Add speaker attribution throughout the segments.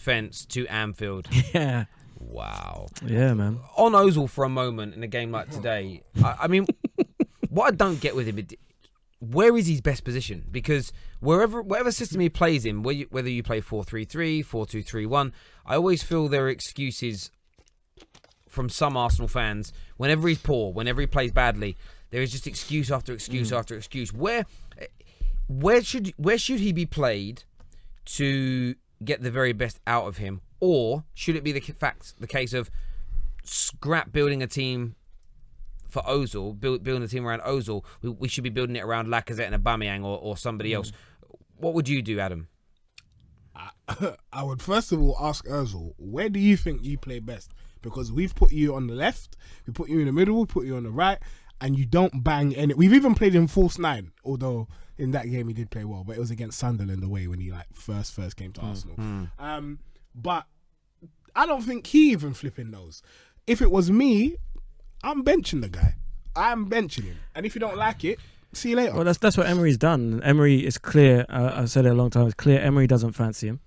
Speaker 1: fence to Anfield.
Speaker 2: Yeah.
Speaker 1: Wow.
Speaker 2: Yeah, man.
Speaker 1: On Ozil for a moment in a game like today, I mean, what I don't get with him, where is his best position? Because whatever system he plays in, whether you play 4-3-3, 4-2-3-1, I always feel there are excuses from some Arsenal fans. Whenever he's poor, whenever he plays badly, there is just excuse after excuse after excuse. Where should he be played to get the very best out of him? Or should it be the case of scrap building a team for Ozil, building a team around Ozil? We should be building it around Lacazette and Aubameyang or somebody else. What would you do, Adam?
Speaker 3: I would first of all ask Ozil, where do you think you play best? Because we've put you on the left, we put you in the middle, we put you on the right, and you don't bang any. We've even played him false nine, although in that game he did play well, but it was against Sunderland away when he first came to Arsenal. But I don't think he even flipping knows. If it was me, I'm benching the guy. I'm benching him, and if you don't like it, see you later.
Speaker 2: Well, that's what Emery's done. Emery is clear. I've said it a long time. It's clear Emery doesn't fancy him.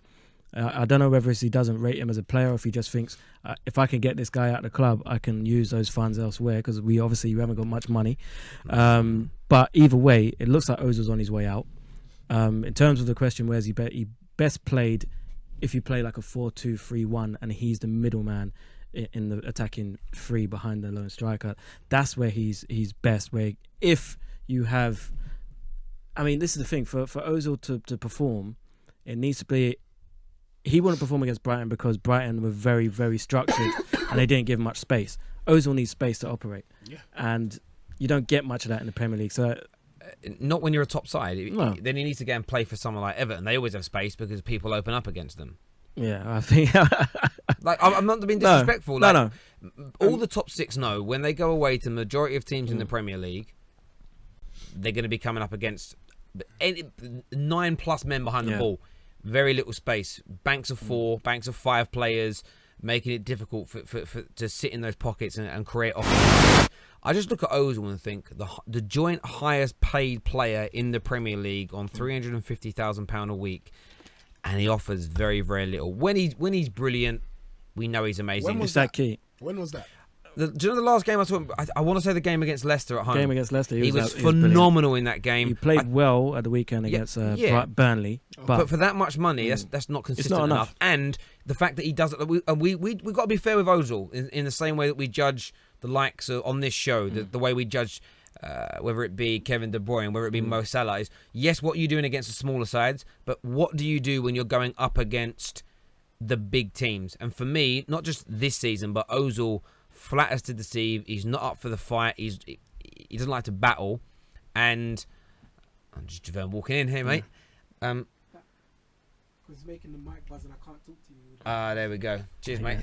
Speaker 2: I don't know whether he doesn't rate him as a player or if he just thinks, if I can get this guy out of the club, I can use those funds elsewhere, because we haven't got much money. But either way, it looks like Ozil's on his way out. In terms of the question, where's he best played if you play like a 4-2-3-1 and he's the middleman in the attacking three behind the lone striker. That's where he's best. Where if you have, I mean, this is the thing, for Ozil to perform, it needs to be. He wouldn't perform against Brighton because Brighton were very, very structured and they didn't give much space. Ozil needs space to operate. Yeah. And you don't get much of that in the Premier League. So,
Speaker 1: not when you're a top side.
Speaker 2: No.
Speaker 1: Then he needs to go and play for someone like Everton. They always have space because people open up against them.
Speaker 2: Yeah, I think...
Speaker 1: I'm not being disrespectful.
Speaker 2: No.
Speaker 1: All the top six know when they go away to the majority of teams in the Premier League, they're going to be coming up against 9+ men behind the ball. Very little space. Banks of 4, banks of 5 players, making it difficult for to sit in those pockets and create offense. I just look at Ozil and think the joint highest paid player in the Premier League on £350,000 a week, and he offers very, very little. When he's brilliant, we know he's amazing.
Speaker 3: When was
Speaker 2: that key?
Speaker 3: When was that?
Speaker 1: Do you know the last game I saw? I want to say the game against Leicester at home.
Speaker 2: Game against Leicester.
Speaker 1: He was phenomenal in that game.
Speaker 2: He played well at the weekend against Burnley.
Speaker 1: But for that much money, that's not consistent enough. And the fact that he does it, we've got to be fair with Ozil in the same way that we judge the likes of, on this show, the way we judge whether it be Kevin De Bruyne, whether it be Mo Salah, is yes, what you're doing against the smaller sides, but what do you do when you're going up against the big teams? And for me, not just this season, but Ozil, flat as to deceive. He's not up for the fight. He doesn't like to battle. And I'm just Javerne walking in here, mate.
Speaker 3: Because he's making the mic buzz and I can't talk to you.
Speaker 1: There we go. Cheers, mate.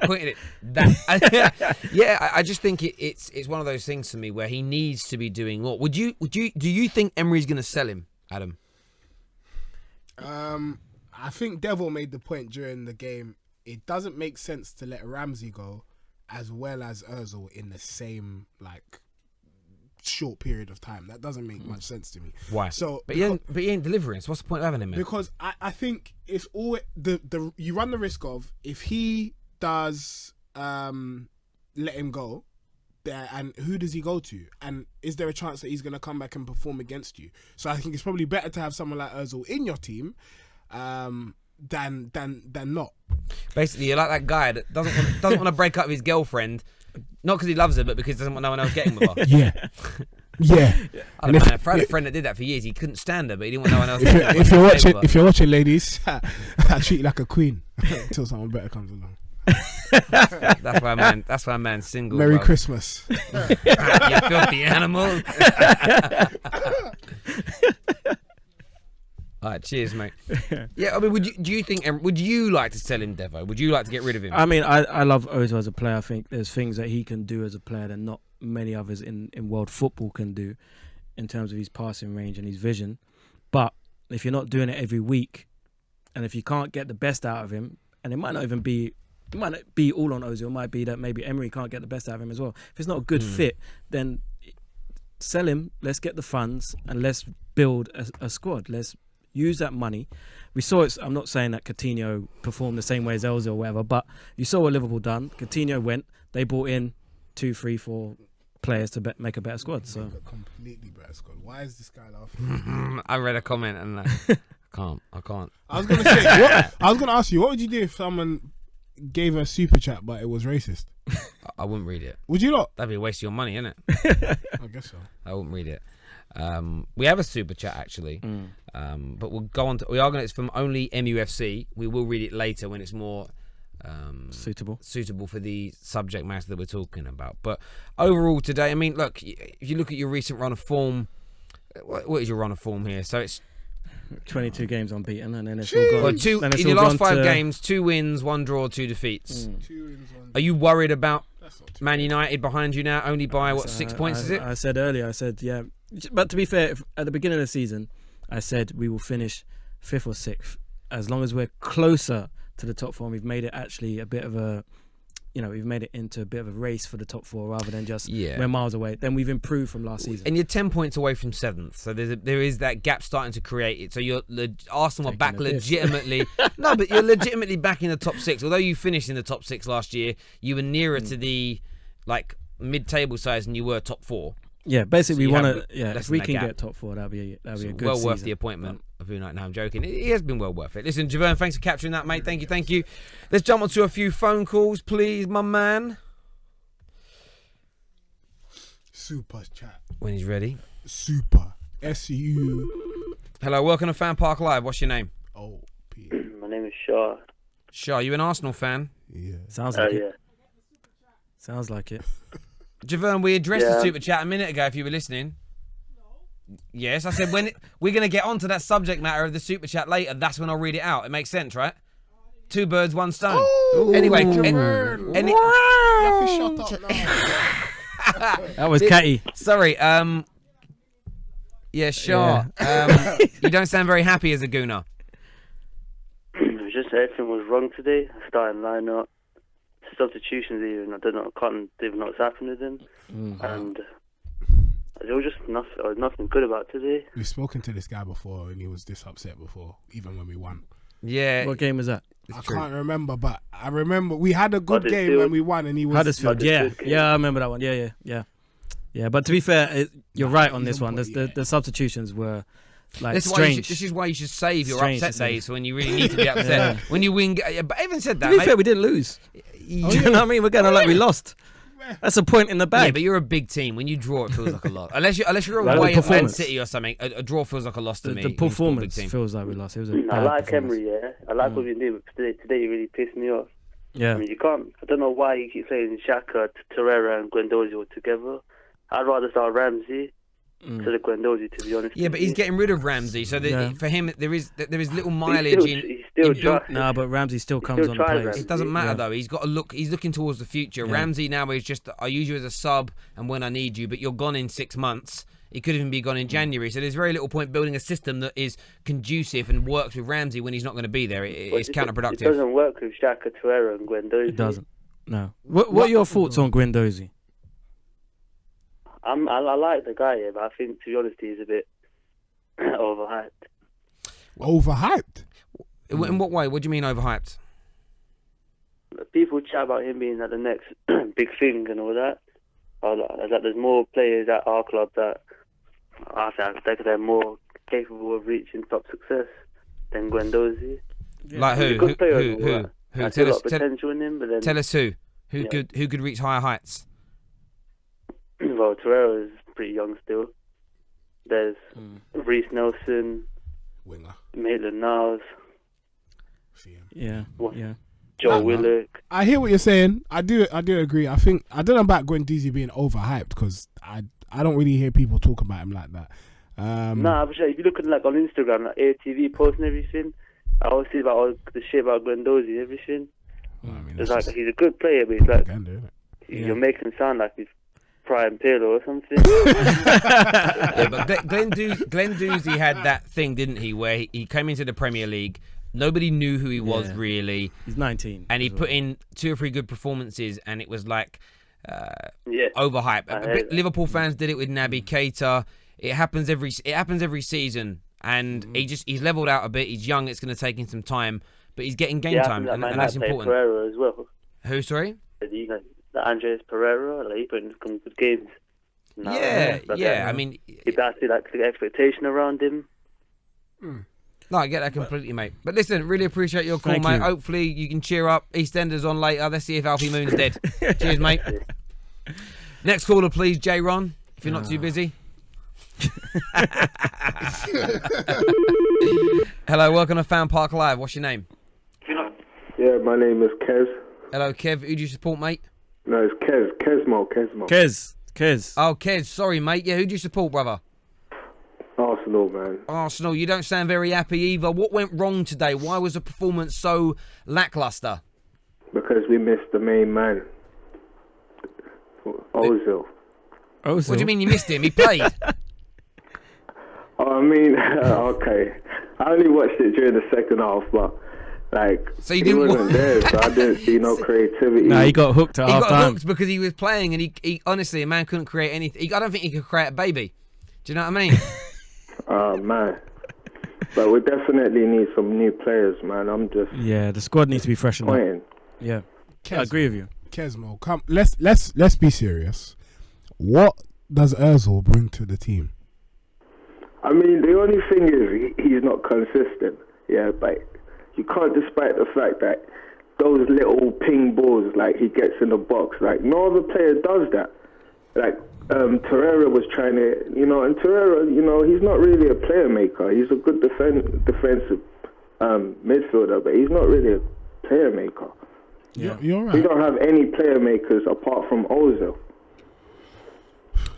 Speaker 1: Pointing it. That. I just think it's one of those things for me where he needs to be doing more. Do you think Emery's going to sell him, Adam?
Speaker 3: I think Devil made the point during the game. It doesn't make sense to let Ramsey go as well as Ozil in the same short period of time. That doesn't make much sense to me.
Speaker 1: Why? But he ain't delivering. So what's the point of having him?
Speaker 3: Because I think it's all the you run the risk of, if he does let him go, and who does he go to? And is there a chance that he's going to come back and perform against you? So I think it's probably better to have someone like Ozil in your team than not.
Speaker 1: Basically, you're like that guy that doesn't want to break up with his girlfriend, not because he loves her, but because he doesn't want no one else getting with her.
Speaker 3: Yeah.
Speaker 1: I had a friend that did that for years. He couldn't stand her, but he didn't want no one else.
Speaker 3: If you're watching, ladies, I treat you like a queen until someone better comes along.
Speaker 1: That's why a man's single.
Speaker 3: Merry Christmas.
Speaker 1: You filthy animal. All right, cheers, mate. Yeah, I mean, would you like to sell him, Devo? Would you like to get rid of him?
Speaker 2: I mean, I love Ozil as a player. I think there's things that he can do as a player that not many others in world football can do in terms of his passing range and his vision. But if you're not doing it every week, and if you can't get the best out of him, and it might not be all on Ozil. It might be that maybe Emery can't get the best out of him as well. If it's not a good fit, then sell him. Let's get the funds and let's build a squad. use that money. We saw it. I'm not saying that Coutinho performed the same way as Ozil or whatever, but you saw what Liverpool done. Coutinho went. They brought in 2, 3, 4 players to make a better squad. So
Speaker 3: a completely better squad. Why is this guy laughing?
Speaker 1: I read a comment and I can't.
Speaker 3: I was gonna say. I was gonna ask you, what would you do if someone gave a super chat but it was racist?
Speaker 1: I wouldn't read it.
Speaker 3: Would you not?
Speaker 1: That'd be a waste of your money, innit?
Speaker 3: I guess so.
Speaker 1: I wouldn't read it. We have a super chat actually, but we'll go on to. We are going. It's from only MUFC. We will read it later when it's more suitable for the subject matter that we're talking about. But overall today, I mean, look, if you look at your recent run of form, what is your run of form here? So it's
Speaker 2: 22 games unbeaten, and then it's all gone.
Speaker 1: Well, in your last 5 games, 2 wins, 1 draw, 2 defeats.
Speaker 3: 2 wins, 1
Speaker 1: Are you worried about Man United behind you now? Only by 6 points? Is it?
Speaker 2: I said earlier. Yeah, but to be fair, at the beginning of the season, I said we will finish 5th or 6th as long as we're closer to the top 4. And we've made it actually a bit of a, we've made it into a bit of a race for the top 4 rather than just we're miles away. Then we've improved from last season.
Speaker 1: And you're 10 points away from 7th, so there is that gap starting to create it. So Arsenal are back legitimately. No, but you're legitimately back in the top 6. Although you finished in the top 6 last year, you were nearer to the mid-table size than you were top 4.
Speaker 2: Yeah, basically we want to. Yeah, if we can get top 4, that'll be a good
Speaker 1: well
Speaker 2: season.
Speaker 1: Worth the appointment of Unite. No, I'm joking. It has been well worth it. Listen, Javerne, thanks for capturing that, mate. Thank you. Let's jump onto a few phone calls, please, my man.
Speaker 3: Super chat.
Speaker 1: When he's ready.
Speaker 3: Super. SU.
Speaker 1: Hello, welcome to FanPark Live. What's your name?
Speaker 3: Oh, P.
Speaker 4: My name is Shah.
Speaker 1: Shah, you an Arsenal fan?
Speaker 3: Yeah.
Speaker 2: Sounds like it.
Speaker 4: Yeah.
Speaker 2: Sounds like it.
Speaker 1: Javerne, we addressed the super chat a minute ago if you were listening. Yes, I said when we're going to get onto that subject matter of the super chat later, that's when I'll read it out. It makes sense, right? 2 birds, 1 stone.
Speaker 3: Ooh,
Speaker 1: anyway,
Speaker 3: shut up now.
Speaker 2: That was catty.
Speaker 1: Sorry, yeah, Shah. You don't sound very happy as a Gooner.
Speaker 4: It was just everything was wrong today. Starting lineup, substitutions even. I can't even know what's happened with them. And there was just nothing good about today.
Speaker 3: We've spoken to this guy before and he was this upset before, even when we won.
Speaker 1: Yeah.
Speaker 2: What game was that?
Speaker 3: I can't remember, but I remember we had a good game when we won and he was...
Speaker 2: Huddersfield, yeah, I remember that one. Yeah, but to be fair, you're right on this one. The substitutions were strange.
Speaker 1: This is why you should save your upset days when you really need to be upset. When you win... But even said that...
Speaker 2: To be fair, we didn't lose. Do you know what I mean? We're going like we lost. That's a point in the bag.
Speaker 1: Yeah, but you're a big team. When you draw, it feels like a lot. Unless you're away at Man City or something, a draw feels like a loss to me.
Speaker 2: The performance feels like we lost. It was a bad
Speaker 4: I like Emery, yeah. I like what you did, but today you really pissed me off.
Speaker 2: Yeah.
Speaker 4: I mean, you can't... I don't know why you keep saying Xhaka, Torreira and Guendouzi all together. I'd rather start Ramsey to the Guendouzi, to be honest.
Speaker 1: Yeah, but he's getting rid of Ramsey, so for him there is little mileage
Speaker 4: he's still
Speaker 2: Nah, but Ramsey still comes on the place.
Speaker 1: It doesn't matter though. He's got to look. He's looking towards the future. Yeah. Ramsey now is just I use you as a sub and when I need you, but you're gone in 6 months. He could even be gone in January. So there's very little point building a system that is conducive and works with Ramsey when he's not going to be there. It's counterproductive.
Speaker 4: It doesn't work with Xhaka, Torreira and Guendouzi.
Speaker 2: It doesn't. No. What are your thoughts on Guendouzi?
Speaker 4: I like the guy, but I think, to be honest, he's a bit overhyped.
Speaker 3: Overhyped?
Speaker 1: In what way? What do you mean overhyped?
Speaker 4: People chat about him being like the next big thing and all that. Like there's more players at our club that I think they're more capable of reaching top success than Guendouzi.
Speaker 1: Yeah. Like who? Who?
Speaker 4: I see a lot of potential in him, but then
Speaker 1: tell us who could reach higher heights.
Speaker 4: Well, Torreira is pretty young still. There's Reece Nelson,
Speaker 3: winger,
Speaker 4: Maitland-Niles.
Speaker 2: Yeah.
Speaker 4: Joe Willock.
Speaker 3: I hear what you're saying. I do agree. I think I don't know about Guendouzi being overhyped because I don't really hear people talk about him like that.
Speaker 4: Nah, but if you look at on Instagram, like AFTV posts and everything, I always see about all the shit about Guendouzi and everything.
Speaker 3: Well, I mean,
Speaker 4: it's like he's a good player, but he's like
Speaker 3: you're
Speaker 4: making him sound like he's Prime Pillow or something.
Speaker 1: Yeah, but Guendouzi had that thing, didn't he, where he came into the Premier League. Nobody knew who he was really.
Speaker 2: He's 19.
Speaker 1: And he put in 2 or 3 good performances and it was like overhyped. Liverpool fans did it with Naby Keita. It happens every season. and he's leveled out a bit. He's young. It's going to take him some time, but he's getting game time, and that's important.
Speaker 4: Pereira as well.
Speaker 1: Who? Sorry.
Speaker 4: You know, Andres Pereira, like, he put in some good games.
Speaker 1: Yeah. I mean,
Speaker 4: that's the expectation around him.
Speaker 1: No, I get that completely, mate. But listen, really appreciate your call, mate. Hopefully you can cheer up. EastEnders on later. Let's see if Alfie Moon's dead. Cheers, mate. Next caller, please, J. Ron, if you're not too busy. Hello, welcome to FanPark Live. What's your name?
Speaker 5: Yeah, my name is Kez.
Speaker 1: Hello, Kev. Who do you support, mate?
Speaker 5: No, it's Kez. Kesmo.
Speaker 2: Kez.
Speaker 1: Oh, Kez. Sorry, mate. Yeah, who do you support, brother?
Speaker 5: Arsenal, man.
Speaker 1: Arsenal. You don't sound very happy either. What went wrong today? Why was the performance so lackluster?
Speaker 5: Because we missed the main man, Ozil.
Speaker 2: What
Speaker 1: do you mean you missed him? He played.
Speaker 5: I mean, okay. I only watched it during the second half, but
Speaker 1: so you
Speaker 5: he wasn't there, so I didn't see no creativity.
Speaker 2: No, he got hooked at half time.
Speaker 1: He got hooked because he was playing, and he honestly, a man couldn't create anything. I don't think he could create a baby. Do you know what I mean?
Speaker 5: Oh, man. But we definitely need some new players, man.
Speaker 2: Yeah, the squad needs to be freshened up. Yeah,
Speaker 3: Kesmo,
Speaker 2: I agree with you.
Speaker 3: Kesmo, come. Let's be serious. What does Ozil bring to the team?
Speaker 5: I mean, the only thing is he's not consistent. Yeah, but you can't despite the fact that those little ping balls, like, he gets in the box, like, no other player does that. Like, Torreira was trying to, and Torreira, he's not really a player maker. He's a good defensive midfielder, but he's not really a player maker.
Speaker 3: Yeah, you're right.
Speaker 5: We don't have any player makers apart from Ozil.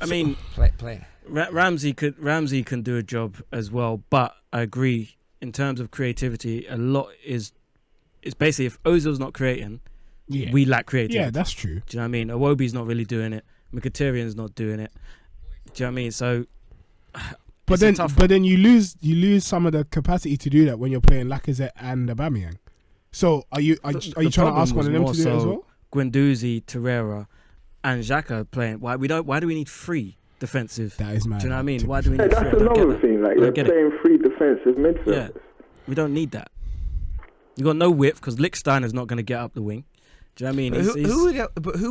Speaker 2: I mean,
Speaker 1: play.
Speaker 2: Ramsey can do a job as well, but I agree in terms of creativity. A lot is basically, if Ozil's not creating, we lack creativity.
Speaker 3: Yeah, that's true.
Speaker 2: Do you know what I mean? Iwobi's not really doing it. Mkhitaryan's not doing it. Do you know what I mean? So,
Speaker 3: but then you lose some of the capacity to do that when you're playing Lacazette and Aubameyang. So are you trying to ask one of them to do it as well?
Speaker 2: Guendouzi, Torreira, and Xhaka playing. Why do we need three defensive?
Speaker 3: That is mad.
Speaker 2: Do you know what I mean? Why do we need three?
Speaker 5: That's another thing. Like, they're playing three defensive midfielders.
Speaker 2: Yeah, we don't need that. You got no width because Lichtstein is not going to get up the wing. Do you know what I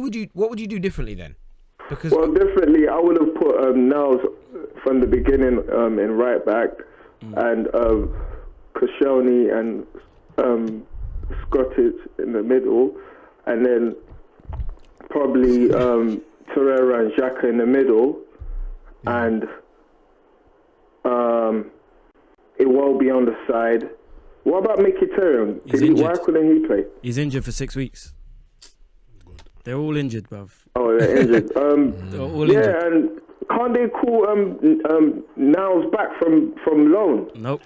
Speaker 2: mean?
Speaker 1: What would you do differently then?
Speaker 5: Differently, I would have put Niles from the beginning in right back, and Koscielny and Scottish in the middle, and then probably Torreira and Xhaka in the middle, and Iwobi on the side. What about Mkhitaryan? Why couldn't he play?
Speaker 2: He's injured for 6 weeks. They're all injured, bruv.
Speaker 5: Oh, they're injured.
Speaker 2: They're all injured.
Speaker 5: And can't they call Niles back from loan?
Speaker 2: Nope.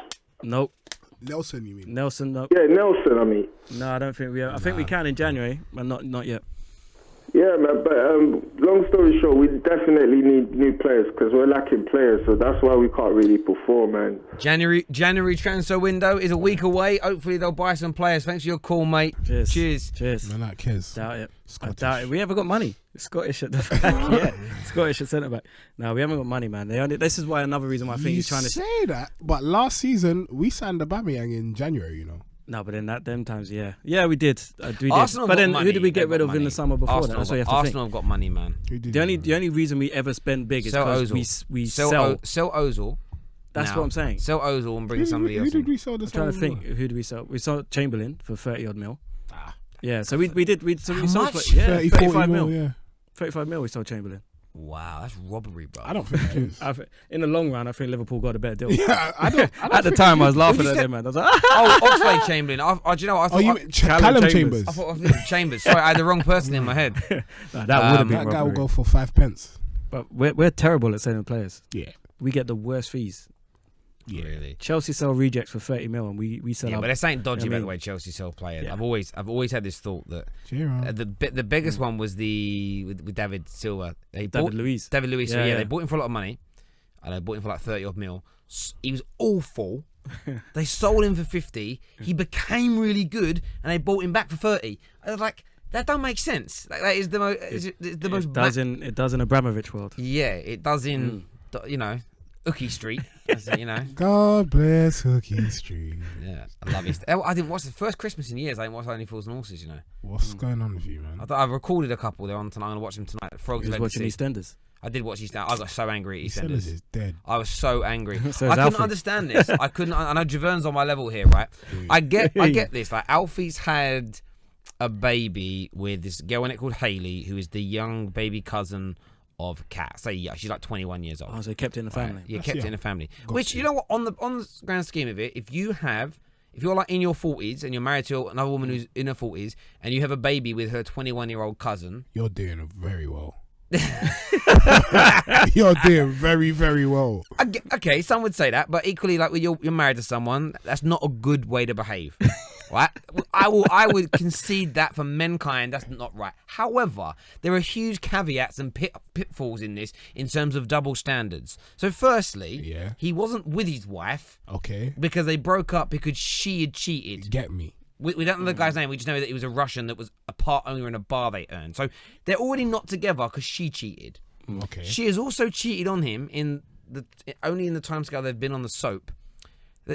Speaker 3: Nelson, you mean?
Speaker 2: Nelson, no.
Speaker 5: Yeah, Nelson, I mean.
Speaker 2: No, I don't think we are. I think we can in January, but not yet.
Speaker 5: Yeah, man, but long story short, we definitely need new players because we're lacking players, so that's why we can't really perform, man.
Speaker 1: January transfer window is a week away. Hopefully they'll buy some players. Thanks for your call, mate. Cheers.
Speaker 3: Man, that Kez.
Speaker 2: Doubt it.
Speaker 3: Scottish.
Speaker 2: I doubt it. We haven't got money. Scottish at the back. Yeah, Scottish at centre back. No, we haven't got money, man. This is why another reason why I think he's trying to
Speaker 3: say that. But last season we signed Aubameyang in January,
Speaker 2: No, but in them times, yeah, we did.
Speaker 1: Arsenal
Speaker 2: but then
Speaker 1: money.
Speaker 2: who did we get rid of in the summer before that? That's what you have to
Speaker 1: Arsenal have got money, man.
Speaker 2: The only reason we ever spend big is because we sell
Speaker 1: Ozil.
Speaker 2: That's what I'm saying.
Speaker 1: Sell Ozil and bring somebody else.
Speaker 3: Who did we sell this?
Speaker 2: I'm trying to think. Who did we sell? We sold Chamberlain for 30 odd mil. Yeah, so we did. We sold 35 mil. Yeah. 35 mil we sold Chamberlain.
Speaker 1: Wow, that's robbery, bro.
Speaker 3: I don't think that is.
Speaker 2: In the long run, I think Liverpool got a better deal.
Speaker 3: Yeah, I don't
Speaker 2: At the time, I was laughing at them, man. I was like,
Speaker 1: Oxlade-Chamberlain. Do you know what I thought?
Speaker 3: you mean Callum Chambers?
Speaker 1: I thought Chambers. Sorry, I had the wrong person in my head.
Speaker 2: that would have been
Speaker 3: that guy will go for 5 pence.
Speaker 2: But we're terrible at selling players.
Speaker 3: Yeah.
Speaker 2: We get the worst fees.
Speaker 1: Yeah. Really.
Speaker 2: Chelsea sell rejects for 30 mil and we sell
Speaker 1: Yeah,
Speaker 2: up.
Speaker 1: but this ain't dodgy about the way Chelsea sell players.
Speaker 2: Yeah.
Speaker 1: I've always had this thought that the biggest one was with David Silva.
Speaker 2: David Luiz.
Speaker 1: They bought him for a lot of money. And they bought him for like 30 odd mil. He was awful. They sold him for 50. He became really good, and they bought him back for 30. I was like, that don't make sense. Like, that is the most. It does in
Speaker 2: Abramovich world.
Speaker 1: Yeah, it does in. Hookie Street, you know.
Speaker 3: God bless Hookie Street.
Speaker 1: Yeah, I love EastEnders. I didn't watch the first Christmas in years. I didn't watch Only Fools and Horses, you know.
Speaker 3: What's going on with you, man?
Speaker 1: I've recorded a couple. They're on tonight. I'm going to watch them tonight. Frogs
Speaker 2: He was watching EastEnders.
Speaker 1: I did watch EastEnders. I got so angry at
Speaker 3: EastEnders
Speaker 1: EastEnders.
Speaker 3: is dead.
Speaker 1: I was so angry.
Speaker 2: So
Speaker 1: I couldn't
Speaker 2: Alfie.
Speaker 1: understand this. I know Javern's on my level here, right? I get this. Like, Alfie's had a baby with this girl in it called Hayley, who is the young baby cousin of Kat. So yeah, she's like 21 years old.
Speaker 2: Oh, so he kept it in the family.
Speaker 1: Right. Yeah, kept it in the family.
Speaker 3: Got
Speaker 1: Which, you know what, on the grand scheme of it, if you're like in your 40s and you're married to another woman who's in her 40s and you have a baby with her 21-year-old cousin,
Speaker 3: you're doing very well. You're doing very, very well.
Speaker 1: Okay, some would say that, but equally, like, you're married to someone, that's not a good way to behave. Right? I would concede that for mankind, that's not right. However, there are huge caveats and pitfalls in this in terms of double standards. So firstly, he wasn't with his wife.
Speaker 3: Okay.
Speaker 1: Because they broke up because she had cheated.
Speaker 3: Get me.
Speaker 1: We don't know the guy's name. We just know that he was a Russian that was a part owner in a bar they earned. So they're already not together because she cheated.
Speaker 3: Okay.
Speaker 1: She has also cheated on him only in the timescale they've been on the soap.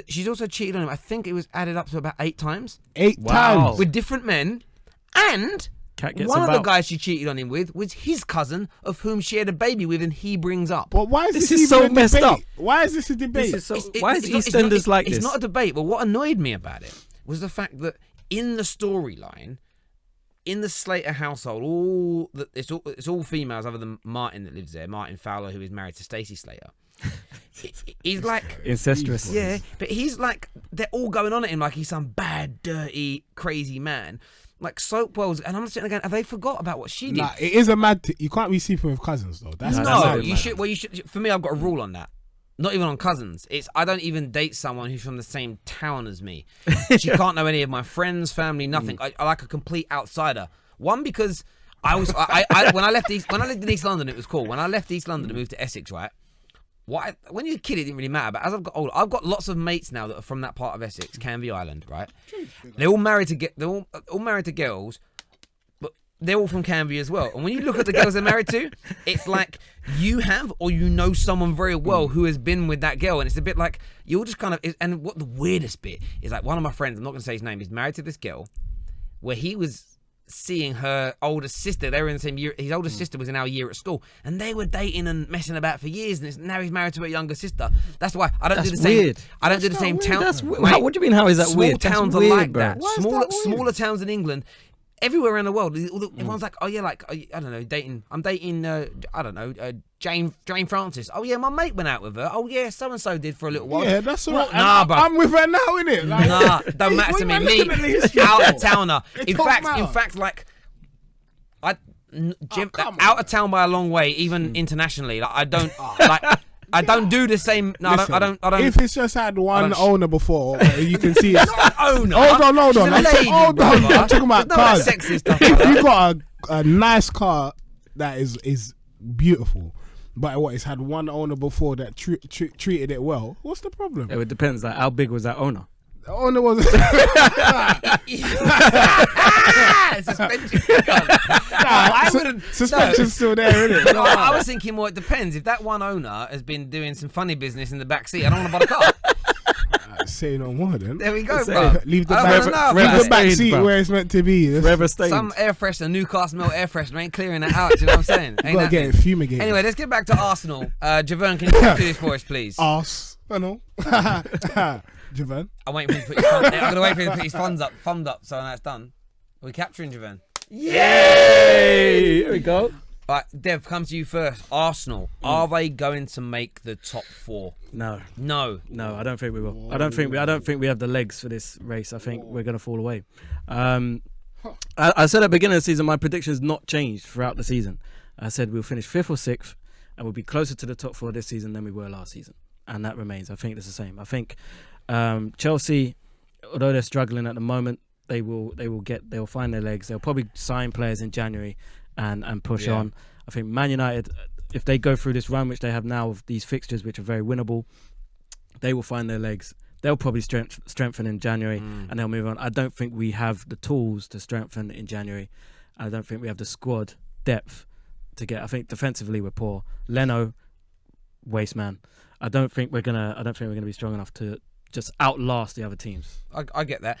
Speaker 1: She's also cheated on him. I think it was added up to about 8 times.
Speaker 3: 8 times?
Speaker 1: With different men. And one of the guys she cheated on him with was his cousin, of whom she had a baby with, and he brings up.
Speaker 3: But why is
Speaker 2: this so messed up?
Speaker 3: Why is this a debate?
Speaker 2: Why is EastEnders like this?
Speaker 1: It's not a debate, but what annoyed me about it was the fact that in the storyline, in the Slater household, it's all females other than Martin that lives there. Martin Fowler, who is married to Stacey Slater. He's like
Speaker 2: incestuous.
Speaker 1: Yeah, but he's like, they're all going on at him like he's some bad, dirty, crazy man. Like soap wells, and I'm sitting there going, have they forgot about what she did?
Speaker 3: Nah, it is a mad. You can't be sleeping with cousins though. That's
Speaker 1: you should. Well, you should. For me, I've got a rule on that. Not even on cousins. I don't even date someone who's from the same town as me. She can't know any of my friends, family, nothing. I like a complete outsider. One, because when I lived in East London, it was cool. When I left East London and moved to Essex, right? When you're a kid, it didn't really matter. But as I've got older, I've got lots of mates now that are from that part of Essex, Canvey Island, right? They're all married to girls, but they're all from Canvey as well. And when you look at the girls they're married to, it's like you have or you know someone very well who has been with that girl, and it's a bit like you're just kind of. And what the weirdest bit is, like, one of my friends, I'm not going to say his name, is married to this girl, where he was seeing her older sister. They were in the same year. His older sister was in our year at school, and they were dating and messing about for years. And now he's married to her younger sister. That's why I don't do the same.
Speaker 2: Weird.
Speaker 1: I don't do the same town.
Speaker 2: What do you mean? How is that weird?
Speaker 1: Small towns are
Speaker 2: weird,
Speaker 1: like
Speaker 2: bro.
Speaker 1: that. Smaller towns in England. Everywhere around the world, everyone's like, oh yeah, like, I don't know, dating. I'm dating, I don't know, Jane Francis. Oh yeah, my mate went out with her. Oh yeah, so and so did for a little while.
Speaker 3: Yeah, that's all right.
Speaker 1: Nah, bro.
Speaker 3: I'm with her now, innit? Like,
Speaker 1: nah, don't matter to me. Me, out of towner. In fact, like, out of town by a long way, even internationally. Like, I don't like. I don't do the same. No,
Speaker 3: listen,
Speaker 1: I don't.
Speaker 3: If it's just had one owner before, you can see it.
Speaker 1: Not an owner.
Speaker 3: Hold on.
Speaker 1: Hold on.
Speaker 3: I'm talking about cars.
Speaker 1: Sexy stuff.
Speaker 3: If you got a nice car that is beautiful, but it's had one owner before that treated it well, what's the problem?
Speaker 2: It depends. Like, how big was that owner?
Speaker 3: The owner was
Speaker 1: suspension.
Speaker 3: Suspension's still there, isn't it?
Speaker 1: I was thinking, well, it depends. If that one owner has been doing some funny business in the back seat, I don't want to buy the car.
Speaker 3: Say no more then.
Speaker 1: There we go, bro.
Speaker 3: Leave the back seat where it's meant to be.
Speaker 2: Some
Speaker 1: air freshener, Newcastle Mill air freshener ain't clearing that out. Do you know what I'm saying?
Speaker 3: You gotta get it fumigated.
Speaker 1: Anyway, let's get back to Arsenal. Javern, can you do this for us, please?
Speaker 3: Arsenal. Javern.
Speaker 1: I'm waiting for him to put his thumb. I'm gonna wait for him to put his thumbs up, so that's done. Are we capturing Javern?
Speaker 2: Yay! Here we go.
Speaker 1: Right, Dev, come to you first. Arsenal, are they going to make the top 4?
Speaker 2: No,
Speaker 1: I
Speaker 2: don't think we will. I don't think we have the legs for this race. I think we're going to fall away. I said at the beginning of the season, my prediction has not changed throughout the season. I said we'll finish 5th or 6th, and we'll be closer to the top 4 this season than we were last season, and that remains. I think it's the same. I think Chelsea, although they're struggling at the moment, they'll find their legs. They'll probably sign players in January and push on. I think Man United, if they go through this run which they have now of these fixtures which are very winnable, they will find their legs. They'll probably strengthen in January and they'll move on. I don't think we have the tools to strengthen in January. I don't think we have the squad depth to get. I think defensively we're poor. Leno, waste man. I don't think we're gonna be strong enough to just outlast the other teams.
Speaker 1: I get that.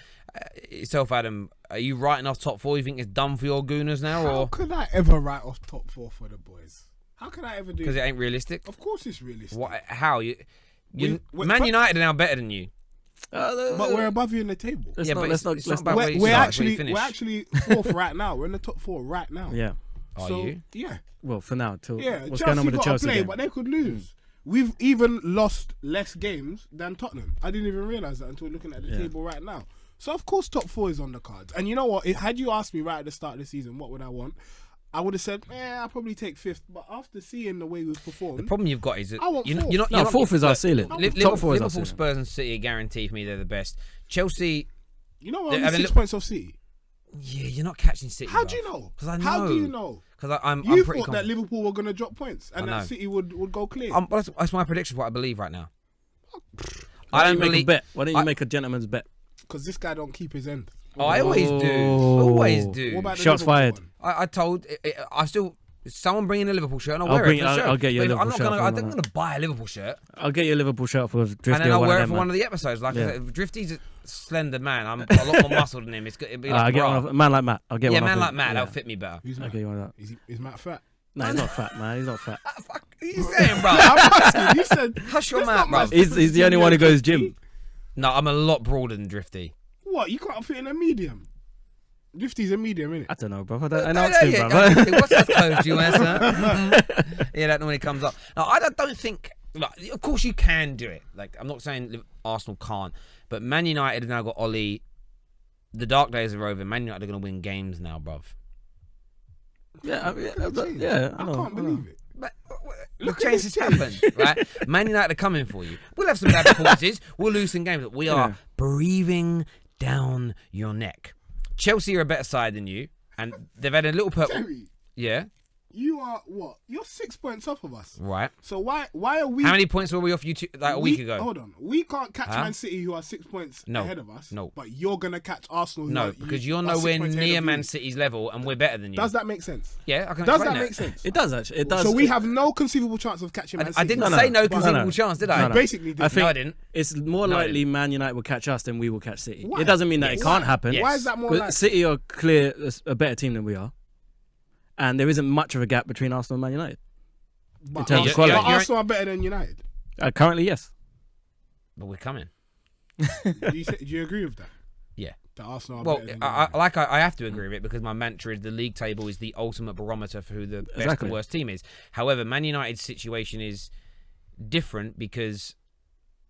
Speaker 1: Yourself, Adam, are you writing off top 4? You think it's done for your Gooners now?
Speaker 3: How could I ever write off top 4 for the boys? How can I ever do?
Speaker 1: Because it ain't realistic.
Speaker 3: Of course, it's realistic.
Speaker 1: How Man United are now better than you.
Speaker 3: But we're above you in the table.
Speaker 1: We're
Speaker 3: actually fourth right now. We're in the top 4 right now.
Speaker 2: Yeah.
Speaker 1: Are you?
Speaker 3: Yeah.
Speaker 2: Well, for now, till what's
Speaker 3: Chelsea
Speaker 2: going on with the
Speaker 3: got
Speaker 2: Chelsea
Speaker 3: to play,
Speaker 2: game?
Speaker 3: but they could lose. We've even lost less games than Tottenham. I didn't even realise that until looking at the table right now. So of course top 4 is on the cards. And you know what? Had you asked me right at the start of the season what would I want, I would have said, I'll probably take 5th. But after seeing the way we've performed,
Speaker 1: the problem you've got is that
Speaker 3: I want 4th.
Speaker 1: you're not
Speaker 2: 4th is our ceiling.
Speaker 1: Liverpool, Spurs, and City guarantee for me they're the best. Chelsea,
Speaker 3: you know what? Only 6 points off City.
Speaker 1: Yeah, you're not catching City.
Speaker 3: How do you know?
Speaker 1: Because I know.
Speaker 3: How do you know?
Speaker 1: Because I'm
Speaker 3: you
Speaker 1: pretty
Speaker 3: thought that Liverpool were going to drop points and that City would go clear.
Speaker 1: That's my prediction. What I believe right now.
Speaker 2: I don't believe. Why don't you make a gentleman's bet?
Speaker 3: Because this guy don't keep his end.
Speaker 1: I always do. Always do.
Speaker 3: What about the
Speaker 2: Shots
Speaker 3: Liverpool
Speaker 2: fired.
Speaker 3: one?
Speaker 1: I told. I still. Someone bring in a Liverpool shirt and I'll wear it for the show.
Speaker 2: I'll get you a Liverpool shirt.
Speaker 1: I'm not going to buy a Liverpool shirt.
Speaker 2: I'll get you a Liverpool shirt for Drifty.
Speaker 1: And then I'll wear it for one of the episodes. Like I said, Drifty's a slender man. I'm a lot more muscle than him. It'd be like
Speaker 2: I'll get one of a man like Matt. I'll get one.
Speaker 1: Yeah, man like Matt. That'll fit me better.
Speaker 2: I'll get you one of that.
Speaker 3: Is Matt fat?
Speaker 2: No, he's not fat, man. He's not fat.
Speaker 1: What are you saying, bro?
Speaker 3: I'm asking. You said
Speaker 1: Hush your mouth, bro.
Speaker 2: He's the only one who goes gym.
Speaker 1: No, I'm a lot broader than Drifty.
Speaker 3: What? You can't fit in a medium. Drifty's a medium, innit?
Speaker 2: I don't know, bro. I asked him, bro.
Speaker 1: What's that clothes you wear, sir? Yeah, that normally comes up. No, I don't think. Like, of course, you can do it. Like, I'm not saying Arsenal can't, but Man United have now got Oli. The dark days are over. Man United are going to win games now, bruv.
Speaker 2: Yeah,
Speaker 3: I can't believe it.
Speaker 1: But look, change has happened, right? Man United are coming for you. We'll have some bad performances. We'll lose some games, but we are breathing down your neck. Chelsea are a better side than you, and they've had a little
Speaker 3: Terry,
Speaker 1: Yeah.
Speaker 3: You are what? You're 6 points off of us.
Speaker 1: Right.
Speaker 3: So why are we?
Speaker 1: How many points were we off you a week ago?
Speaker 3: Hold on. We can't catch Man City, who are 6 points ahead of us.
Speaker 1: No.
Speaker 3: But you're gonna catch Arsenal.
Speaker 1: Because you're nowhere near Man City's level, and we're better than you.
Speaker 3: Does that make sense?
Speaker 1: Yeah, I can.
Speaker 3: Does that make sense?
Speaker 2: It does actually. It does.
Speaker 3: So we have no conceivable chance of catching Man City.
Speaker 1: I didn't say no conceivable chance, did I?
Speaker 3: You basically did.
Speaker 2: I
Speaker 1: didn't.
Speaker 2: It's more likely Man United will catch us than we will catch City. Why? It doesn't mean that it can't happen.
Speaker 3: Why is that more likely?
Speaker 2: City are clear a better team than we are, and there isn't much of a gap between Arsenal and Man United in terms of quality.
Speaker 3: Arsenal are better than United.
Speaker 2: Currently, yes.
Speaker 1: But we're coming.
Speaker 3: Do you agree with that?
Speaker 1: Yeah.
Speaker 3: That Arsenal are better than United?
Speaker 1: I have to agree with it because my mantra is the league table is the ultimate barometer for who the best and worst team is. However, Man United's situation is different because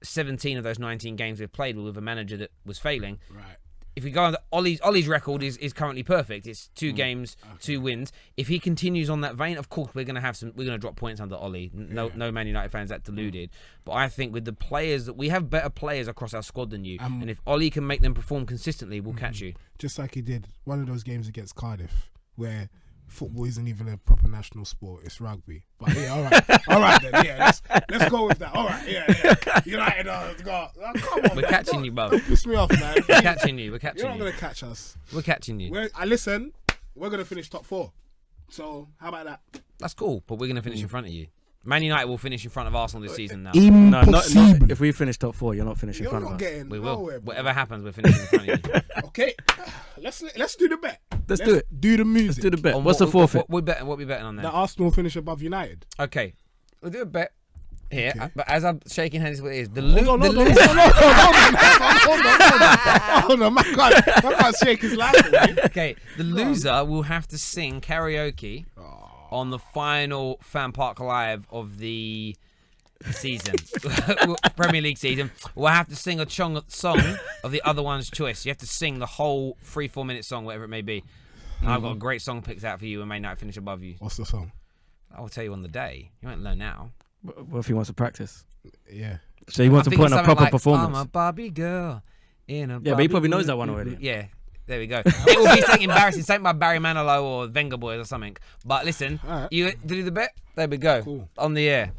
Speaker 1: 17 of those 19 games we've played were with a manager that was failing.
Speaker 3: Right.
Speaker 1: If we go on, Ollie's record is currently perfect. It's 2 games, 2 wins. If he continues on that vein, of course we're going to drop points under Ollie. No Man United fans that deluded. But I think with the players that we have better players across our squad than you, and if Ollie can make them perform consistently, we'll catch you.
Speaker 3: Just like he did one of those games against Cardiff, where football isn't even a proper national sport; it's rugby. But yeah, all right then. Yeah, let's go with that. All right, yeah. United, come on.
Speaker 1: We're catching you, bro.
Speaker 3: Don't piss me off, man.
Speaker 1: We're catching you.
Speaker 3: You're not gonna catch us.
Speaker 1: We're catching you.
Speaker 3: Listen, we're gonna finish top 4. So how about that?
Speaker 1: That's cool, but we're gonna finish in front of you. Man United will finish in front of Arsenal this season now.
Speaker 2: No, not if we finish top 4. You're not finishing in front of us.
Speaker 1: We will. Whatever happens, we're finishing in front of you.
Speaker 3: Okay, let's do the bet.
Speaker 2: Let's do it.
Speaker 3: Do the music.
Speaker 2: Let's do the bet. What's the forfeit?
Speaker 1: What we betting on there?
Speaker 3: That Arsenal finish above United.
Speaker 1: Okay, we'll do a bet here.
Speaker 3: Okay.
Speaker 1: But as I'm shaking hands, what it is the
Speaker 3: Hold on, man can't shake his life away.
Speaker 1: Okay, the loser will have to sing karaoke on the final FanPark Live of the season, Premier League season. We'll have to sing a song of the other one's choice. You have to sing the whole 3-4 minute song, whatever it may be. And I've got a great song picked out for you and may not finish above you.
Speaker 3: What's the song?
Speaker 1: I will tell you on the day. You won't learn now.
Speaker 2: What if he wants to practice?
Speaker 3: Yeah.
Speaker 2: So he wants to put in a proper performance.
Speaker 1: I'm a Barbie girl in a
Speaker 2: but he probably knows that one already.
Speaker 1: Yeah. There we go. It will be something embarrassing, something by Barry Manilow or Venga Boys or something. But listen, you do the bet? There we go.
Speaker 3: Cool.
Speaker 1: On the air.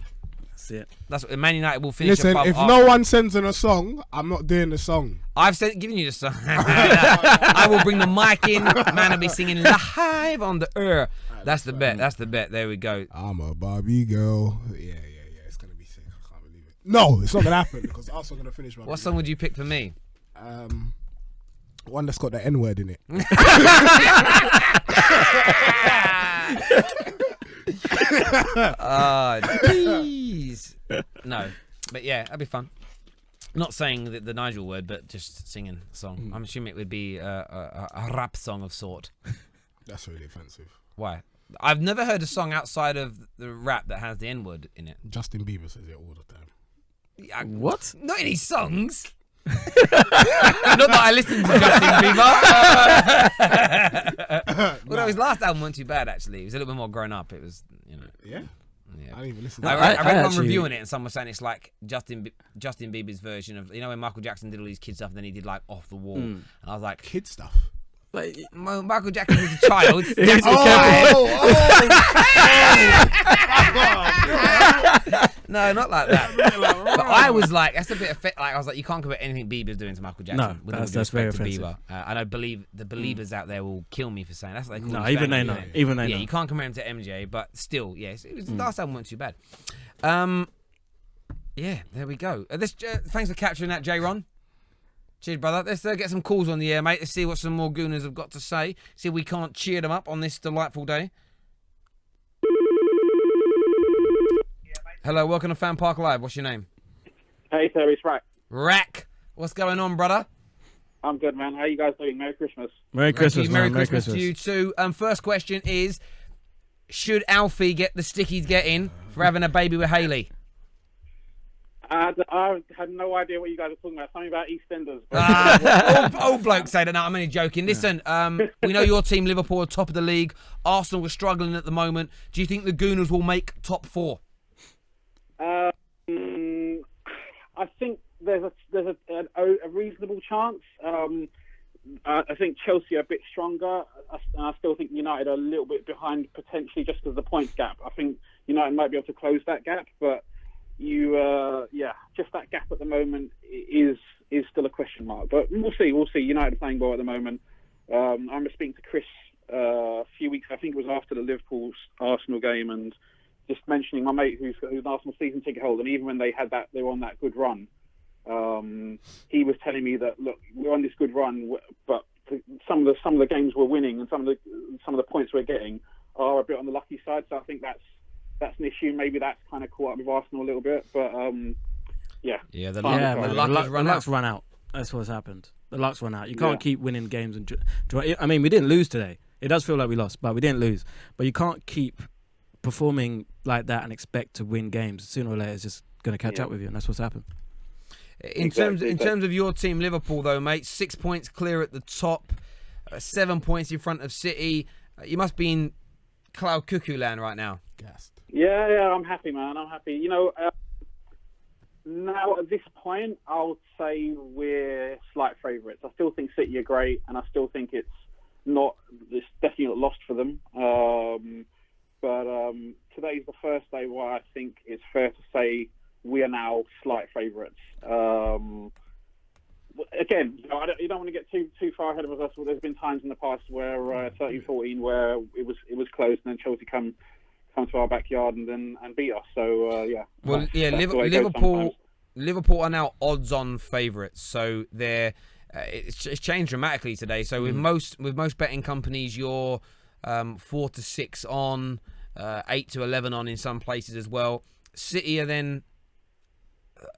Speaker 2: That's it.
Speaker 1: That's what Man United will finish.
Speaker 3: Listen, if no one sends in a song, I'm not doing the song.
Speaker 1: I've given you the song. I will bring the mic in. Man will be singing live on the air. That's the bet. That's the bet. There we go.
Speaker 3: I'm a Barbie girl. Yeah. It's gonna be sick. I can't believe it. No, it's not gonna happen because Arsenal are gonna finish.
Speaker 1: What song would you pick for me?
Speaker 3: One that's got the N-word in it.
Speaker 1: Jeez. No, but yeah, that'd be fun. Not saying the Nigel word, but just singing a song. I'm assuming it would be a rap song of sort.
Speaker 3: That's really offensive.
Speaker 1: Why? I've never heard a song outside of the rap that has the N-word in it.
Speaker 3: Justin Bieber says it all the time.
Speaker 2: What?
Speaker 1: Not any songs. Not that I listen to Justin Bieber. Although his last album wasn't too bad, actually. It was a little bit more grown up. It was,
Speaker 3: Yeah? I didn't even listen.
Speaker 1: I read one reviewing it, and someone was saying it's like Justin Bieber's version of, when Michael Jackson did all these kid stuff, and then he did like Off the Wall, and I was like,
Speaker 3: kid stuff.
Speaker 1: Like, Michael Jackson was a child. No, not like that. But I was like, that's a bit of I was like, you can't compare anything Bieber's doing to Michael Jackson.
Speaker 2: No, that's very offensive.
Speaker 1: Bieber. I don't believe the believers out there will kill me for saying that's what they call.
Speaker 2: No, even they know. Even they know.
Speaker 1: Yeah, you can't compare him to MJ, but still, yes, it was last album wasn't too bad. Yeah, there we go. Thanks for capturing that, J-Ron. Cheers, brother. Let's get some calls on the air, mate. Let's see what some more Gooners have got to say. See if we can't cheer them up on this delightful day. Hello, welcome to FanPark Live. What's your name?
Speaker 6: Hey, sir, it's Rack.
Speaker 1: Rack. What's going on, brother?
Speaker 6: I'm good, man. How you guys doing? Merry Christmas.
Speaker 2: Merry Christmas,
Speaker 1: Merry Christmas to you too. First question is, should Alfie get the stickies getting for having a baby with Hayley?
Speaker 6: I had no idea what you guys were talking about. Something about EastEnders.
Speaker 1: Old bloke say that. No, I'm only joking. Listen, we know your team, Liverpool, are top of the league. Arsenal are struggling at the moment. Do you think the Gooners will make top 4?
Speaker 6: I think there's a reasonable chance. I think Chelsea are a bit stronger. I still think United are a little bit behind potentially just because of the points gap. I think United might be able to close that gap, but just that gap at the moment is still a question mark. But we'll see. United are playing well at the moment. I remember speaking to Chris a few weeks, I think it was after the Liverpool-Arsenal game, and just mentioning my mate who's an Arsenal season ticket holder, and even when they were on that good run, he was telling me that, look, we're on this good run, but some of the games we're winning and some of the points we're getting are a bit on the lucky side. So I think that's an issue. Maybe that's kind of caught up with Arsenal a little bit, but
Speaker 1: the
Speaker 2: luck's run out. That's what's happened. The luck's run out. You can't keep winning games and I mean, we didn't lose today. It does feel like we lost, but we didn't lose. But you can't keep performing like that and expect to win games. Sooner or later, it's just going to catch up with you, and that's what's happened.
Speaker 1: In terms of your team, Liverpool, though, mate, 6 points clear at the top, 7 points in front of City. You must be in cloud cuckoo land right now.
Speaker 3: Gassed.
Speaker 6: Yeah, I'm happy, man. I'm happy. Now at this point, I would say we're slight favourites. I still think City are great, and I still think it's definitely not lost for them. But today's the first day where I think it's fair to say we are now slight favourites. Again, you don't want to get too far ahead of us. There's been times in the past where 13-14 where it was close, and then Chelsea come to our backyard and beat us. So
Speaker 1: Liverpool are now odds-on favourites. So they're it's changed dramatically today. So with most betting companies, you're 4 to 6 on, 8 to 11 on in some places as well. City are then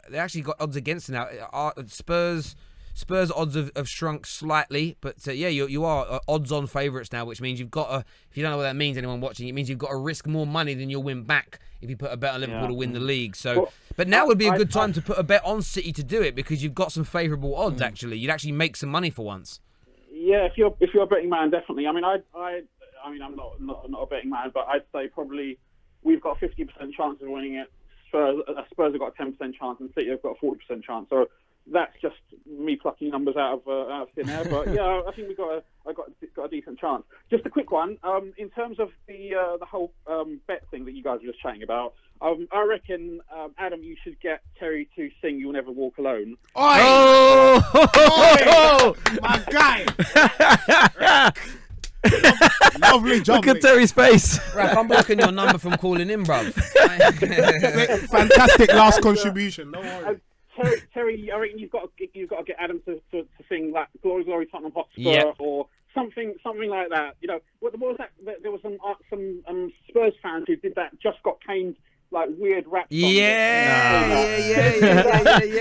Speaker 1: they actually got odds against them now. Spurs odds have shrunk slightly, but you are odds-on favourites now, which means you've got to, if you don't know what that means, anyone watching, it means you've got to risk more money than you'll win back if you put a bet on Liverpool to win the league. So, but now would be a good time to put a bet on City to do it because you've got some favourable odds. Actually, you'd actually make some money for once.
Speaker 6: Yeah, if you're a betting man, definitely. I mean, I'm not a betting man, but I'd say probably we've got a 50% chance of winning it. Spurs have got a 10% chance, and City have got a 40% chance. So that's just me plucking numbers out of thin air. But yeah, I think I got a decent chance. Just a quick one. In terms of the whole bet thing that you guys were just chatting about, I reckon Adam, you should get Terry to sing "You'll Never Walk Alone."
Speaker 3: Oi! My guy.
Speaker 2: Look at Terry's face.
Speaker 1: Rap, I'm blocking your number from calling in, bruv.
Speaker 3: Fantastic last contribution. Don't worry.
Speaker 6: Terry, I reckon you've got to get Adam to sing like "Glory, Glory, Tottenham Hotspur" or something like that. You know, what was that? There was some Spurs fans who did that. Just got caned. Like weird rap songs.
Speaker 1: Yeah.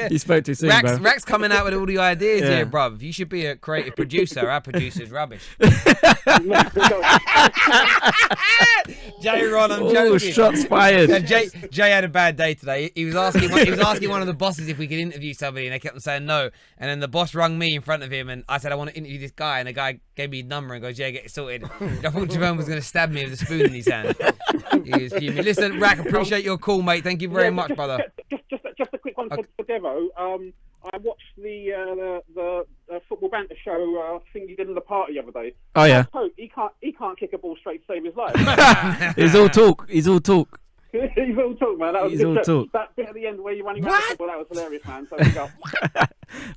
Speaker 2: He spoke too soon,
Speaker 1: Rack's coming out with all the ideas here, bruv. You should be a creative producer. Our producer's rubbish. Jay Ron, I'm joking.
Speaker 2: Shots fired.
Speaker 1: Jay had a bad day today. He was asking one of the bosses if we could interview somebody, and they kept on saying no. And then the boss rung me in front of him, and I said I want to interview this guy, and the guy gave me his number and goes, "Yeah, get it sorted." I thought Javon was going to stab me with a spoon in his hand. He was fuming. Listen, Rack, appreciate your call, mate. Thank you very much, brother.
Speaker 6: Just a quick one for Devo. I watched the football banter show thing you did in the party the other day.
Speaker 2: Oh yeah.
Speaker 6: He can't kick a ball straight to save his life.
Speaker 2: He's all talk. He's all talk.
Speaker 6: He's all talk, man. That was
Speaker 2: He's
Speaker 6: good.
Speaker 2: all talk.
Speaker 6: That bit at the end where you running around the football, that was hilarious, man. So big up.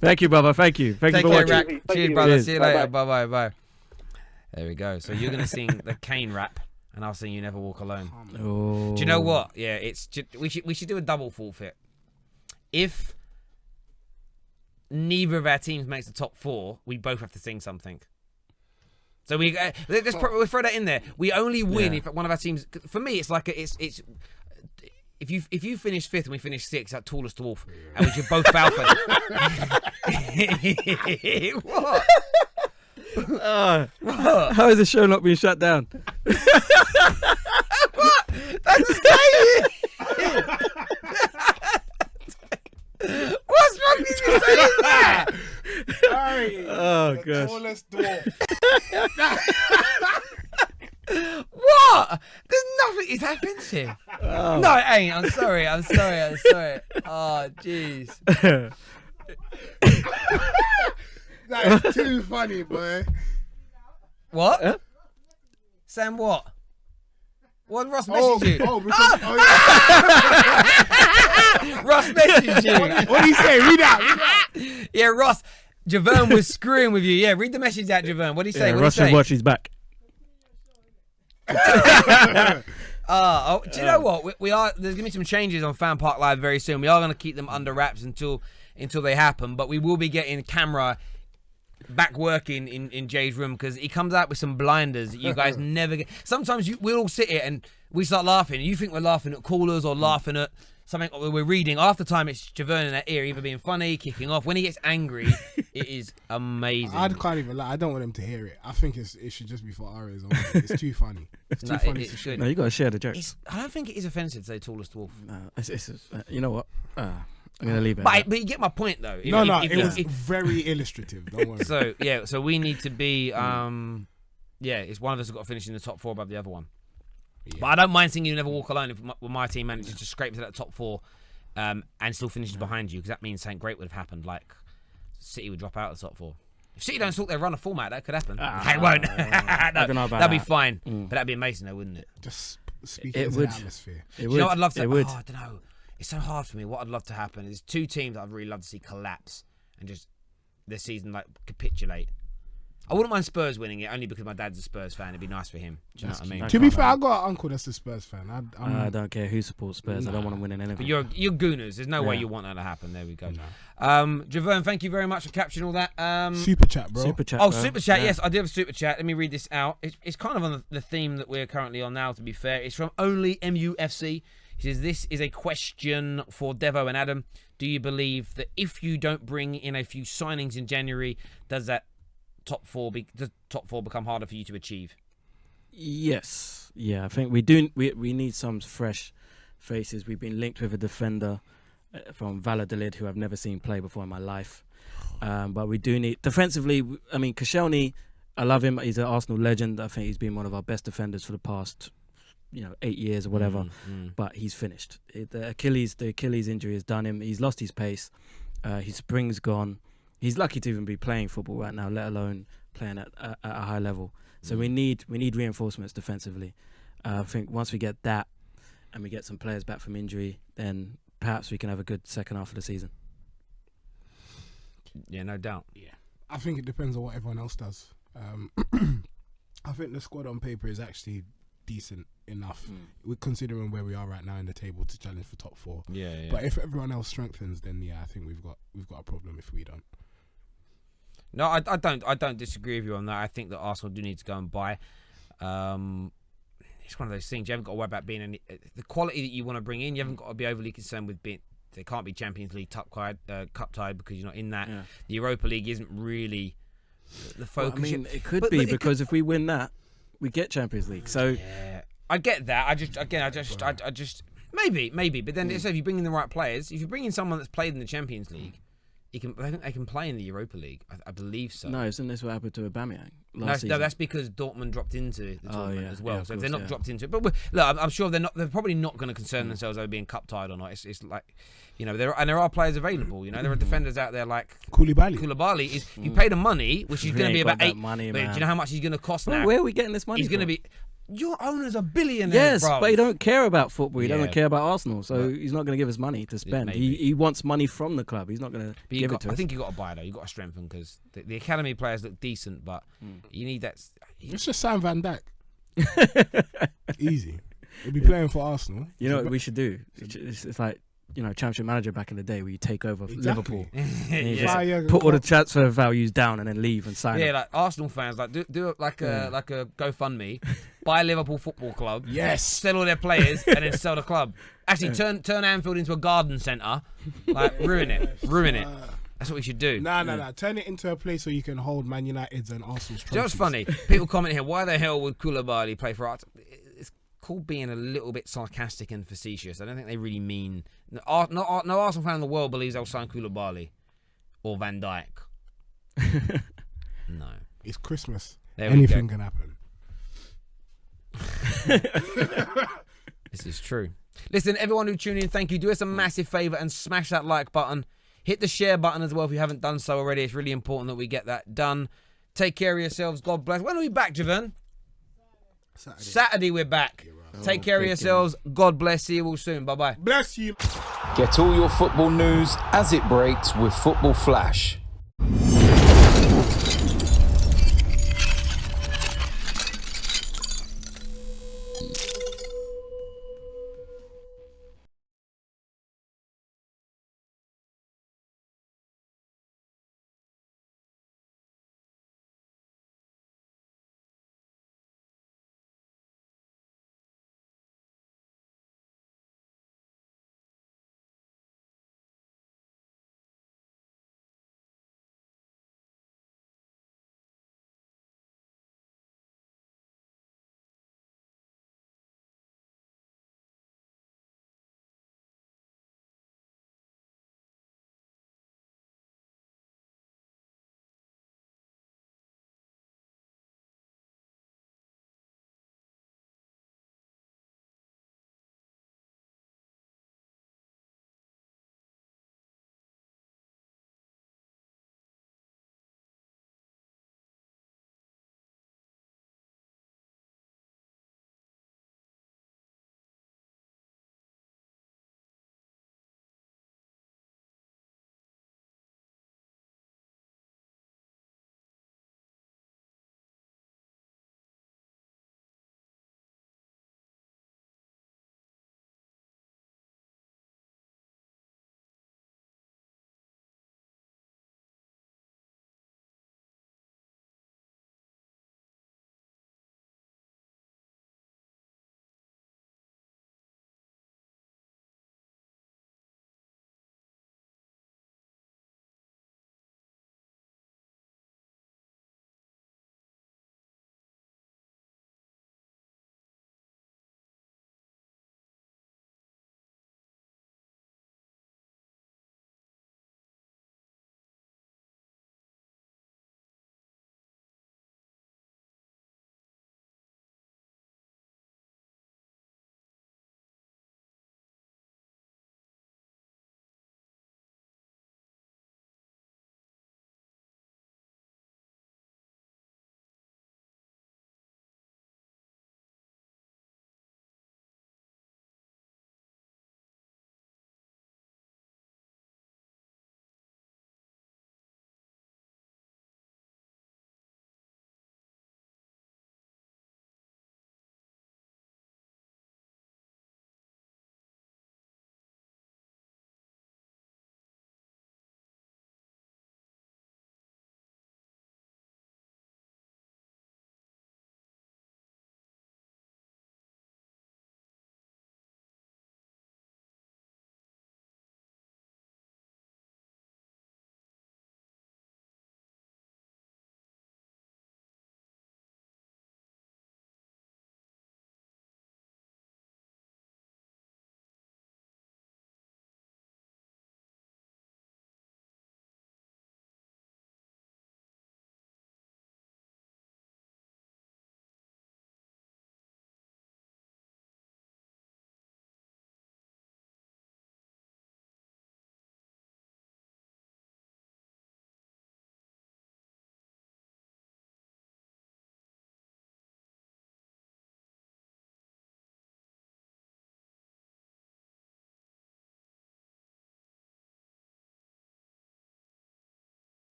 Speaker 2: Thank you, brother. Thank you. Thank you for watching.
Speaker 1: Rack. Cheers, brother.
Speaker 2: Cheers.
Speaker 1: See you later. Bye. There we go. So you're gonna sing the Kane rap, and I'll sing "You Never Walk Alone."
Speaker 2: Oh.
Speaker 1: Do you know what? Yeah, we should do a double forfeit. If neither of our teams makes the top 4, we both have to sing something. So we'll throw that in there. We only win if one of our teams. For me, it's like it's. If you finish 5th and we finish 6th, that tallest dwarf, and we should both foul for it. What?
Speaker 2: How is the show not being shut down?
Speaker 1: What? That's insane. What's wrong with you saying that?
Speaker 2: Oh gosh.
Speaker 3: Tallest dwarf.
Speaker 1: What? There's nothing. It's offensive.
Speaker 2: Oh.
Speaker 1: No, it ain't. I'm sorry. Oh, jeez.
Speaker 3: That is too funny, boy.
Speaker 1: What? Sam, what? What Ross messaged you? Ross messaged you.
Speaker 3: What do you say? Read out.
Speaker 1: Yeah, Ross. Javerne was screwing with you. Yeah, read the message out, Javerne. What did he say?
Speaker 2: Ross should watch his back.
Speaker 1: Do you know what? We are. There's gonna be some changes on FanPark Live very soon. We are gonna keep them under wraps until they happen. But we will be getting camera back working in Jay's room because he comes out with some blinders that you guys never get. Sometimes we'll all sit here and we start laughing. You think we're laughing at callers or laughing at something we're reading. Half the time it's Javerne in that ear, either being funny, kicking off. When he gets angry, it is amazing.
Speaker 3: I can't even lie. I don't want him to hear it. I think it should just be for our ears only. It's too funny. It's too funny.
Speaker 1: It's good.
Speaker 2: No, you gotta share the jokes.
Speaker 1: I don't think it is offensive to say tallest dwarf.
Speaker 2: No, you know what? I'm gonna leave it.
Speaker 1: But you get my point though.
Speaker 3: It was very illustrative. Don't worry.
Speaker 1: So we need to be it's one of us has got to finish in the top 4 above the other one. Yeah. But I don't mind singing "You Never Walk Alone" if my team manages to scrape to that top 4 and still finishes behind you, because that means something great would have happened. Like City would drop out of the top 4. If City don't sort their run of format, that could happen. It won't. That'd be fine. But that'd be amazing, though, wouldn't it?
Speaker 3: Just speak into the atmosphere.
Speaker 1: You know what I'd love to? I don't know. It's so hard for me. What I'd love to happen is 2 teams that I'd really love to see collapse and just this season capitulate. I wouldn't mind Spurs winning it only because my dad's a Spurs fan. It'd be nice for him. Do you know what I mean?
Speaker 3: To be fair, I got an uncle that's a Spurs fan.
Speaker 2: I don't care who supports Spurs. I don't want to win in anything.
Speaker 1: But you're Gooners. There's no way you want that to happen. There we go. Javerne, thank you very much for capturing all that.
Speaker 3: Super chat, bro.
Speaker 2: Super chat.
Speaker 1: Oh, super chat. Yes, I do have a super chat. Let me read this out. It's kind of on the theme that we're currently on now, to be fair. It's from Only MUFC. He says, this is a question for Devo and Adam. Do you believe that if you don't bring in a few signings in January, does top four become harder for you to achieve?
Speaker 2: Yes. Yeah, I think we do. We need some fresh faces. We've been linked with a defender from Valladolid who I've never seen play before in my life. But we do need defensively. I mean, Koscielny, I love him. He's an Arsenal legend. I think he's been one of our best defenders for the past 8 years or whatever. But he's finished. The Achilles injury has done him. He's lost his pace. His spring's gone. He's lucky to even be playing football right now, let alone playing at a high level. So we need reinforcements defensively. I think once we get that and we get some players back from injury, then perhaps we can have a good second half of the season. Yeah, no doubt.
Speaker 3: Yeah, I think it depends on what everyone else does. I think the squad on paper is actually decent enough, we're considering where we are right now in the table to challenge for top 4.
Speaker 1: Yeah.
Speaker 3: But if everyone else strengthens, then I think we've got a problem if we don't.
Speaker 1: No, I don't disagree with you on that. I think that Arsenal do need to go and buy. It's one of those things. You haven't got to worry about being the quality that you want to bring in. You haven't got to be overly concerned with being. They can't be Champions League cup tied because you're not in that. Yeah. The Europa League isn't really the focus.
Speaker 2: Well, I mean, it could be because if we win that, we get Champions League. So
Speaker 1: yeah, I get that. I just maybe. But then if you bring in the right players, if you bring in someone that's played in the Champions League, I think they can play in the Europa League. I believe so.
Speaker 2: No, isn't this what happened to Aubameyang
Speaker 1: last season? No, that's because Dortment dropped into the tournament as well. So if they're not dropped into it, but look, I'm sure they're not. They're probably not going to concern themselves over being cup tied or not. It's like, there are players available. There are defenders out there like Koulibaly. You pay the money, which is going to be about 8.
Speaker 2: Money,
Speaker 1: but do you know how much he's going to cost now?
Speaker 2: Where are we getting this money?
Speaker 1: He's going to be. Your owner's a billionaire.
Speaker 2: Yes,
Speaker 1: bro.
Speaker 2: but he don't care about football. He doesn't care about Arsenal, so he's not going to give us money to spend. He wants money from the club. He's not going to give it to us.
Speaker 1: I think you got to buy though. You got to strengthen because the academy players look decent, but you need that.
Speaker 3: It's just Sam Van Dijk. Easy. He'll be playing for Arsenal.
Speaker 2: You know what we should do? It's like Championship Manager back in the day where you take over Liverpool. And put all the transfer values down and then leave and sign.
Speaker 1: Yeah, like Arsenal fans, like do it like a GoFundMe, buy Liverpool Football Club.
Speaker 3: Yes,
Speaker 1: sell all their players and then sell the club. Actually, turn Anfield into a garden centre, like ruin it. That's what we should do.
Speaker 3: Nah. Turn it into a place where you can hold Man United's and Arsenal's trophies.
Speaker 1: You know what's funny? People comment here, why the hell would Koulibaly play for Arsenal? It's called being a little bit sarcastic and facetious. I don't think they really mean... No Arsenal fan in the world believes they'll sign Koulibaly or Van Dijk. No.
Speaker 3: It's Christmas. Anything can happen.
Speaker 1: This is true. Listen, everyone who tuned in, thank you. Do us a massive favour and smash that like button. Hit the share button as well if you haven't done so already. It's really important that we get that done. Take care of yourselves. God bless. When are we back, Javan? Saturday we're back. Take care of yourselves. God bless. See you all soon. Bye-bye.
Speaker 3: Bless you.
Speaker 7: Get all your football news as it breaks with Football Flash.